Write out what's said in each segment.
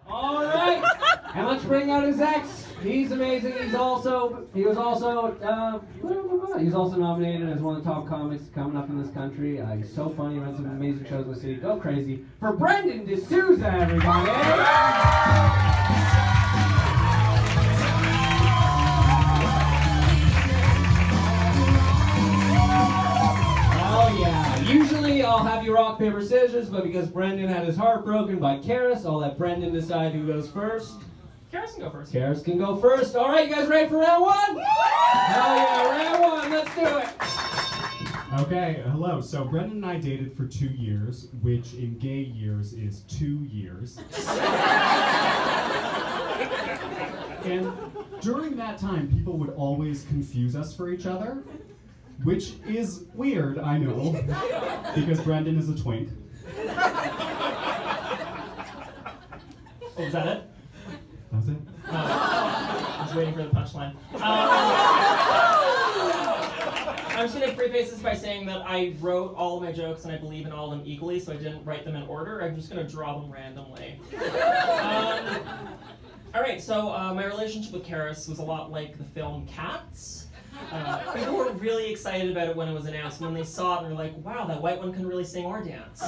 All right. And let's bring out his ex. He's amazing. He was also nominated as one of the top comics coming up in this country. He's so funny. He runs some amazing shows in the city. Go crazy for Brendan D'Souza, everybody. Usually I'll have you rock, paper, scissors, but because Brendan had his heart broken by Karis, I'll let Brendan decide who goes first. Karis can go first. Karis can go first. All right, you guys ready for round one? Hell yeah, round one. Let's do it. Okay, hello. So Brendan and I dated for 2 years, which in gay years is 2 years. And during that time, people would always confuse us for each other. Which is weird, I know, because Brendan is a twink. Oh, was that it? That was it? I was waiting for the punchline. I'm just going to preface this by saying that I wrote all of my jokes and I believe in all of them equally, so I didn't write them in order. I'm just going to draw them randomly. Alright, so my relationship with Karis was a lot like the film Cats. People were really excited about it when it was announced. When they saw it, they were like, wow, that white one can really sing or dance.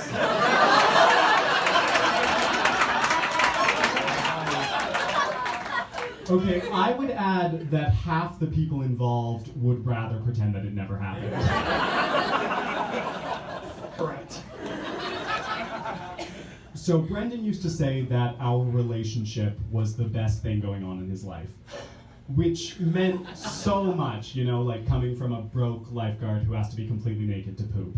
Okay, I would add that half the people involved would rather pretend that it never happened. Correct. So Brendan used to say that our relationship was the best thing going on in his life. Which meant so much, you know, like coming from a broke lifeguard who has to be completely naked to poop.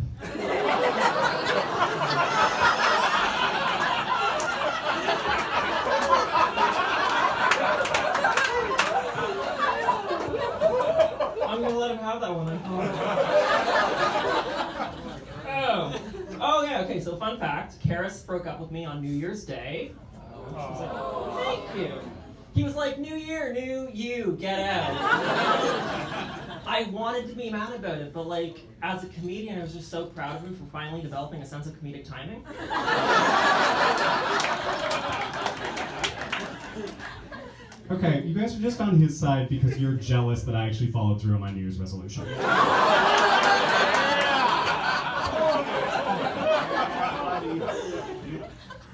I'm gonna let him have that one then. Oh yeah, okay, so fun fact, Karis broke up with me on New Year's Day. She was like, thank you. He was like, new year, new you, get out. I wanted to be mad about it, but like, as a comedian, I was just so proud of him for finally developing a sense of comedic timing. Okay, you guys are just on his side because you're jealous that I actually followed through on my New Year's resolution.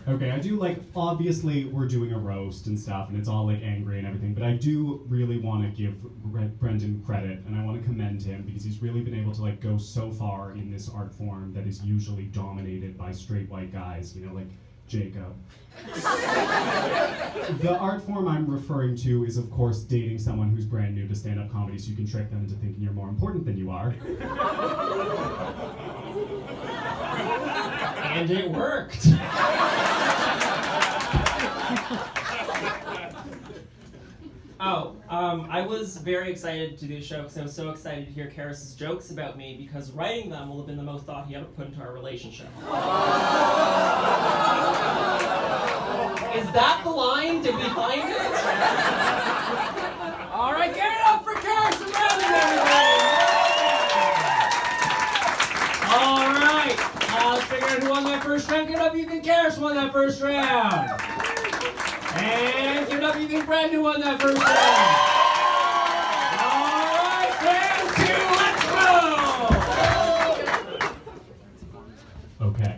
Okay, I do obviously we're doing a roast and stuff, and it's all angry and everything, but I do really want to give Brendan credit, and I want to commend him because he's really been able to go so far in this art form that is usually dominated by straight white guys, you know, like Jacob. The art form I'm referring to is, of course, dating someone who's brand new to stand-up comedy so you can trick them into thinking you're more important than you are. And it worked. I was very excited to do the show because I was so excited to hear Karis's jokes about me because writing them will have been the most thought he ever put into our relationship. Is that the line? Did we find it? All right, get it up for Karis and Brendan, everybody! All right, let's figure out who won that first round. Get up, you think Karis won that first round. And get up, you think Brendan won that first round. All right, round 2, let's go! Okay.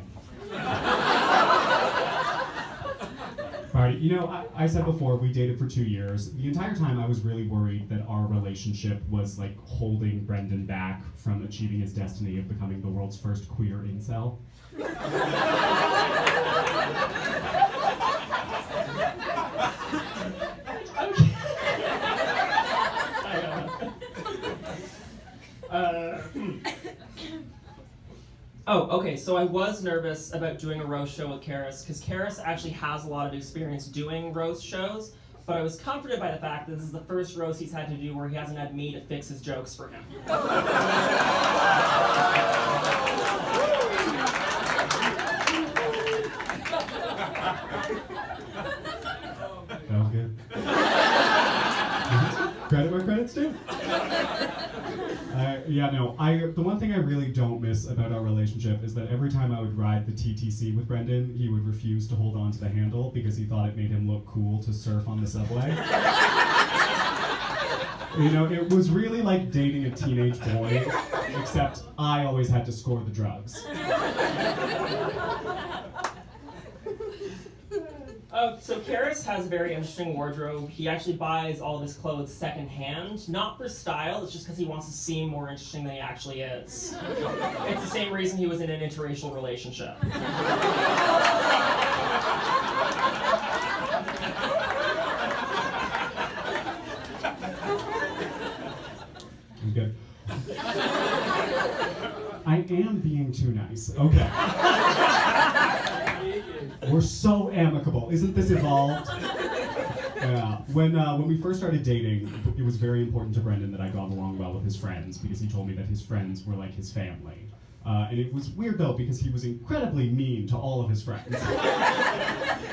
Alright, you know, I said before, we dated for 2 years. The entire time I was really worried that our relationship was holding Brendan back from achieving his destiny of becoming the world's first queer incel. Okay, so I was nervous about doing a roast show with Karis, because Karis actually has a lot of experience doing roast shows, but I was comforted by the fact that this is the first roast he's had to do where he hasn't had me to fix his jokes for him. That was good. Credit where credit's due. Yeah, no. The one thing I really don't miss about our relationship is that every time I would ride the TTC with Brendan, he would refuse to hold on to the handle because he thought it made him look cool to surf on the subway. You know, it was really like dating a teenage boy, except I always had to score the drugs. So Karis has a very interesting wardrobe. He actually buys all of his clothes secondhand, not for style, it's just because he wants to seem more interesting than he actually is. It's the same reason he was in an interracial relationship. I'm good. I am being too nice. Okay. We're so amicable. Isn't this evolved? Yeah. When we first started dating, it was very important to Brendan that I got along well with his friends because he told me that his friends were like his family. And it was weird though because he was incredibly mean to all of his friends.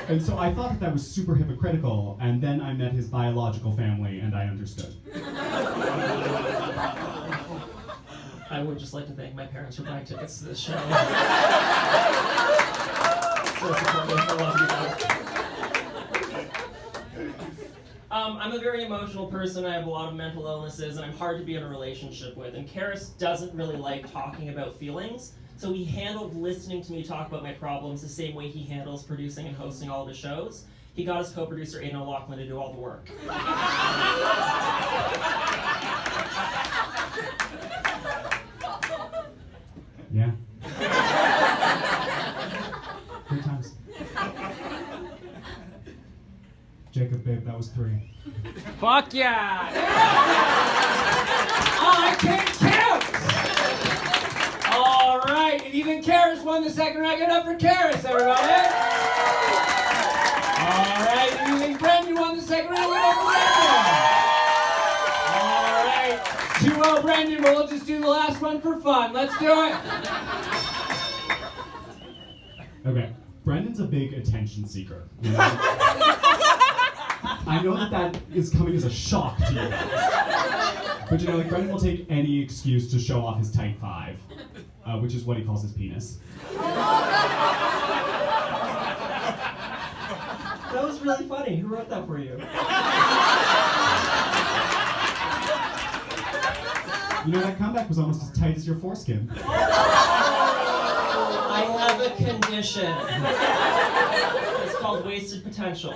And so I thought that was super hypocritical, and then I met his biological family and I understood. I would just like to thank my parents for buying tickets to this show. So supportive. I love you guys. I'm a very emotional person. I have a lot of mental illnesses, and I'm hard to be in a relationship with. And Karis doesn't really like talking about feelings, so he handled listening to me talk about my problems the same way he handles producing and hosting all of his shows. He got his co-producer Aidan O'Loughlin to do all the work. Yeah. Three times. Jacob, babe, that was 3. Fuck yeah! I can't count! All right, and even Karis won the second round. Give it up for Karis, everybody. All right, and even Brendan won the second round. Give it up for Brendan. All right, 2-0 Brendan, but we'll just do the last one for fun. Let's do it. Okay, Brendan's a big attention seeker. You know? I know that is coming as a shock to you guys. But you know, like Brendan will take any excuse to show off his tight 5, which is what he calls his penis. That was really funny. Who wrote that for you? You know, that comeback was almost as tight as your foreskin. I have a condition. It's called wasted potential.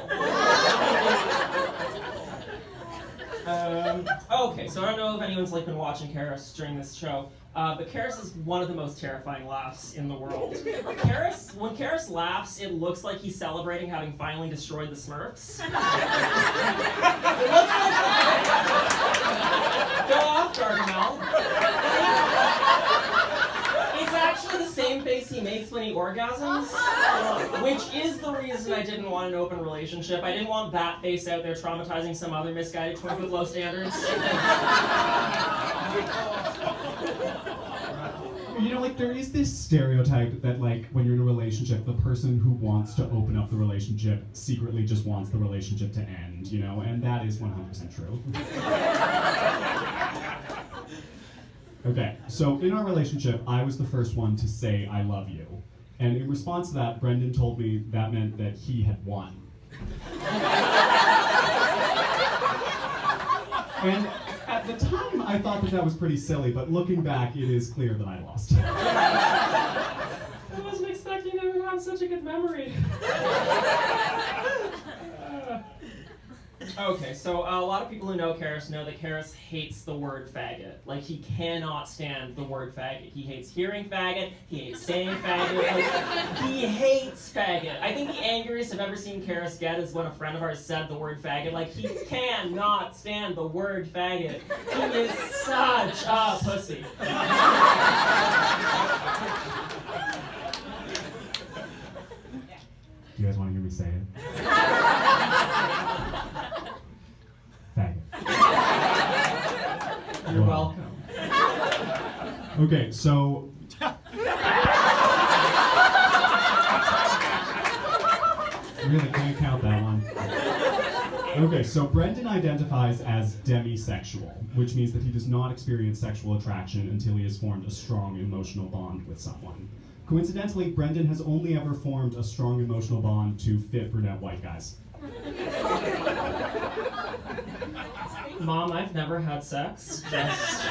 Okay, so I don't know if anyone's been watching Karis during this show, but Karis is one of the most terrifying laughs in the world. When Karis laughs, it looks like he's celebrating having finally destroyed the Smurfs. It looks like Go off, Gargamel. It's actually the same face he makes when he orgasms, which is the reason I didn't want an open relationship. I didn't want that face out there traumatizing some other misguided twink with low standards. You know, like, there is this stereotype that, like, when you're in a relationship, the person who wants to open up the relationship secretly just wants the relationship to end, you know, and that is 100% true. Okay, so in our relationship, I was the first one to say I love you. And in response to that, Brendan told me that meant that he had won. And at the time, I thought that was pretty silly, but looking back, it is clear that I lost. I wasn't expecting to have such a good memory. Okay, so a lot of people who know Karis know that Karis hates the word faggot. Like, he cannot stand the word faggot. He hates hearing faggot, he hates saying faggot, like, he hates faggot. I think the angriest I've ever seen Karis get is when a friend of ours said the word faggot. Like, he cannot stand the word faggot. He is such a pussy. You guys want to hear me say it? Faggot. You're welcome. Okay, so... Really can't count that one. Okay, so Brendan identifies as demisexual, which means that he does not experience sexual attraction until he has formed a strong emotional bond with someone. Coincidentally, Brendan has only ever formed a strong emotional bond to fit brunette white guys. Mom, I've never had sex. Just...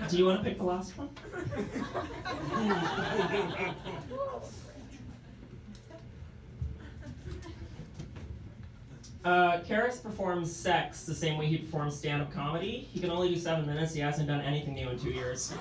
Do you want to pick the last one? Karis performs sex the same way he performs stand-up comedy. He can only do 7 minutes. He hasn't done anything new in 2 years.